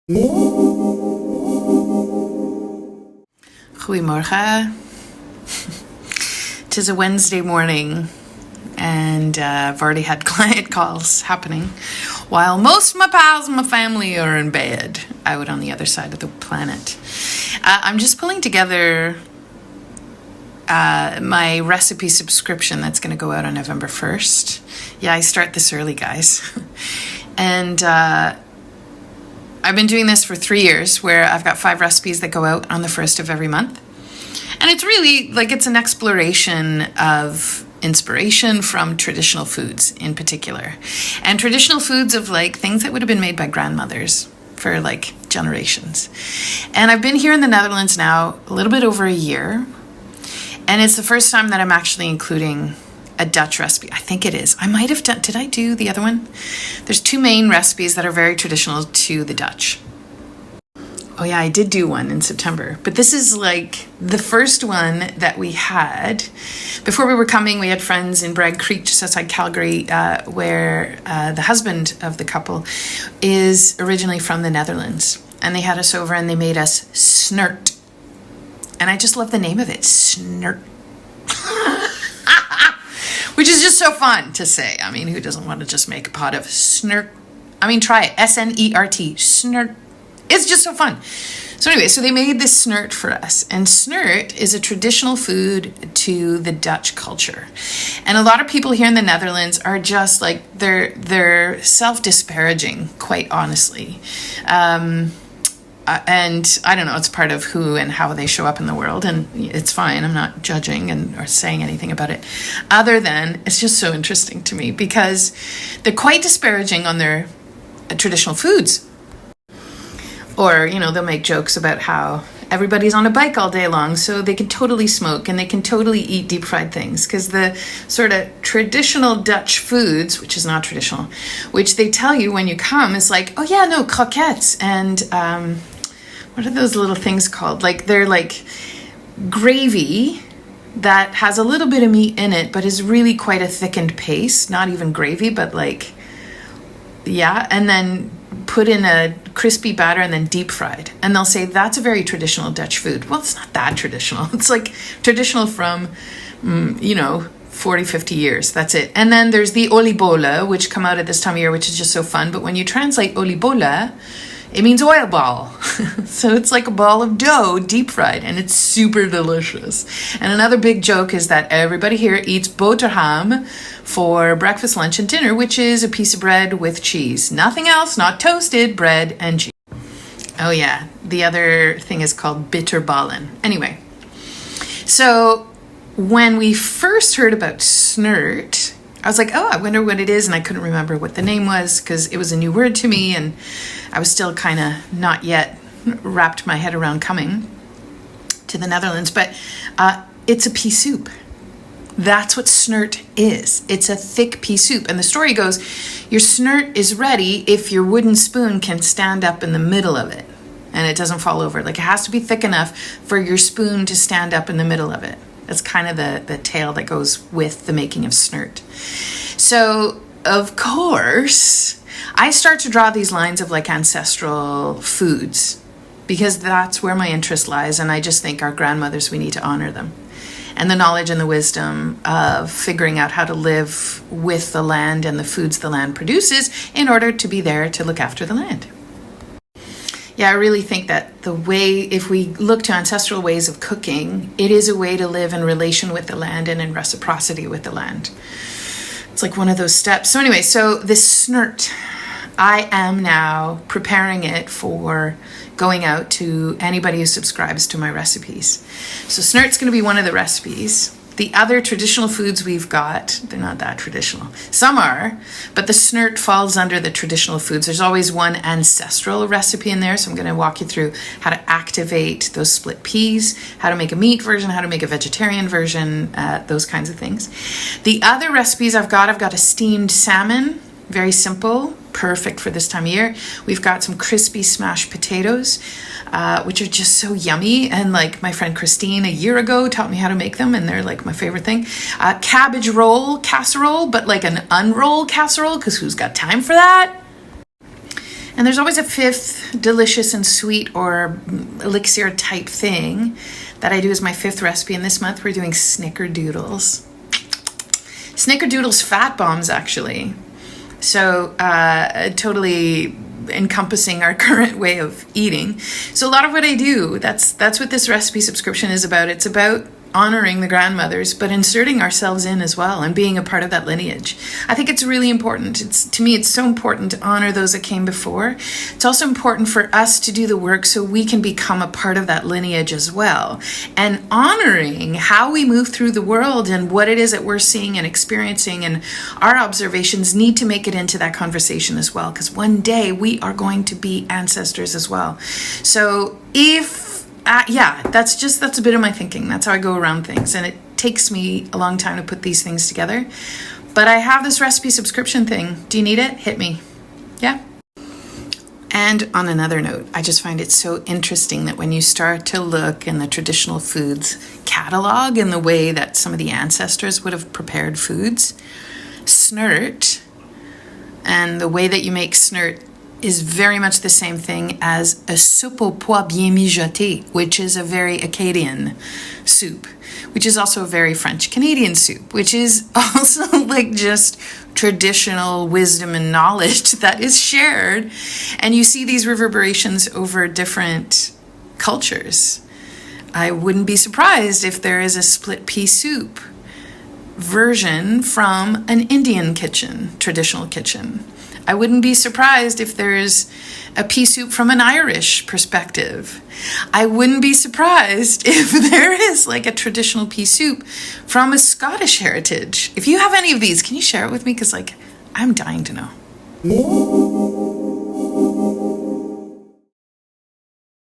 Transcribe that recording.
Goedemorgen. Tis a Wednesday morning and I've already had client calls happening while most of my pals and my family are in bed out on the other side of the planet. I'm just pulling together my recipe subscription that's going to go out on November 1st. Yeah, I start this early, guys. And I've been doing this for 3 years where I've got 5 recipes that go out on the 1st of every month. And it's really like it's an exploration of inspiration from traditional foods in particular. And traditional foods of like things that would have been made by grandmothers for like generations. And I've been here in the Netherlands now a little bit over a year. And it's the first time that I'm actually including a Dutch recipe. I think it is. I might have done, did I do the other one? There's 2 main recipes that are very traditional to the Dutch. Oh yeah, I did do one in September, but this is like the first one that we had. Before we were coming, we had friends in Bragg Creek, just outside Calgary, where the husband of the couple is originally from the Netherlands. And they had us over and they made us Snert. And I just love the name of it, Snert. Which is just so fun to say. I mean, who doesn't want to just make a pot of Snert? I mean, try it. S-N-E-R-T. Snert. It's just so fun. So anyway, so they made this Snert for us. And Snert is a traditional food to the Dutch culture. And a lot of people here in the Netherlands are just like, they're self-disparaging, quite honestly. And I don't know, it's part of who and how they show up in the world, and it's fine. I'm not judging or saying anything about it, other than it's just so interesting to me because they're quite disparaging on their traditional foods. Or, you know, they'll make jokes about how everybody's on a bike all day long, so they can totally smoke and they can totally eat deep fried things. Because the sort of traditional Dutch foods, which is not traditional, which they tell you when you come is like, oh yeah, no, croquettes and what are those little things called? Like they're like gravy that has a little bit of meat in it, but is really quite a thickened paste. Not even gravy, but like, yeah. And then put in a crispy batter and then deep fried. And they'll say that's a very traditional Dutch food. Well, it's not that traditional. It's like traditional from, 40, 50 years. That's it. And then there's the oliebollen, which come out at this time of year, which is just so fun. But when you translate oliebollen, it means oil ball. So it's like a ball of dough, deep fried, and it's super delicious. And another big joke is that everybody here eats boterham for breakfast, lunch, and dinner, which is a piece of bread with cheese. Nothing else, not toasted, bread and cheese. Oh yeah, the other thing is called bitterballen. Anyway, so when we first heard about Snert, I was like, oh, I wonder what it is. And I couldn't remember what the name was because it was a new word to me. And I was still kind of not yet wrapped my head around coming to the Netherlands. But it's a pea soup. That's what Snert is. It's a thick pea soup. And the story goes, your Snert is ready if your wooden spoon can stand up in the middle of it. And it doesn't fall over. Like it has to be thick enough for your spoon to stand up in the middle of it. That's kind of the tale that goes with the making of Snert. So, of course, I start to draw these lines of like ancestral foods because that's where my interest lies. And I just think our grandmothers, we need to honor them. And the knowledge and the wisdom of figuring out how to live with the land and the foods the land produces in order to be there to look after the land. Yeah, I really think that the way, if we look to ancestral ways of cooking, it is a way to live in relation with the land and in reciprocity with the land. It's like one of those steps. So anyway, so this Snert, I am now preparing it for going out to anybody who subscribes to my recipes. So Snert's going to be one of the recipes. The other traditional foods we've got, they're not that traditional. Some are, but the Snert falls under the traditional foods. There's always one ancestral recipe in there, so I'm going to walk you through how to activate those split peas, how to make a meat version, how to make a vegetarian version, those kinds of things. The other recipes I've got a steamed salmon, very simple, perfect for this time of year. We've got some crispy smashed potatoes, which are just so yummy. And like my friend Christine a year ago taught me how to make them, and they're like my favorite thing. Cabbage roll casserole, but like an unroll casserole, because who's got time for that? And there's always a fifth delicious and sweet or elixir type thing that I do as my fifth recipe. And this month we're doing snickerdoodles. Snickerdoodles fat bombs, actually. So totally encompassing our current way of eating. So a lot of what I do, that's what this recipe subscription is about. It's about honoring the grandmothers, but inserting ourselves in as well and being a part of that lineage. I think it's really important. To me, it's so important to honor those that came before. It's also important for us to do the work so we can become a part of that lineage as well. And honoring how we move through the world and what it is that we're seeing and experiencing, and our observations need to make it into that conversation as well, because one day we are going to be ancestors as well. So that's a bit of my thinking. That's how I go around things. And it takes me a long time to put these things together. But I have this recipe subscription thing. Do you need it? Hit me. Yeah. And on another note, I just find it so interesting that when you start to look in the traditional foods catalog and the way that some of the ancestors would have prepared foods, Snert, and the way that you make Snert is very much the same thing as a soupe aux pois bien mijoté, which is a very Acadian soup, which is also a very French Canadian soup, which is also like just traditional wisdom and knowledge that is shared. And you see these reverberations over different cultures. I wouldn't be surprised if there is a split pea soup version from an Indian kitchen, traditional kitchen. I wouldn't be surprised if there's a pea soup from an Irish perspective. I wouldn't be surprised if there is like a traditional pea soup from a Scottish heritage. If you have any of these, can you share it with me? Because I'm dying to know.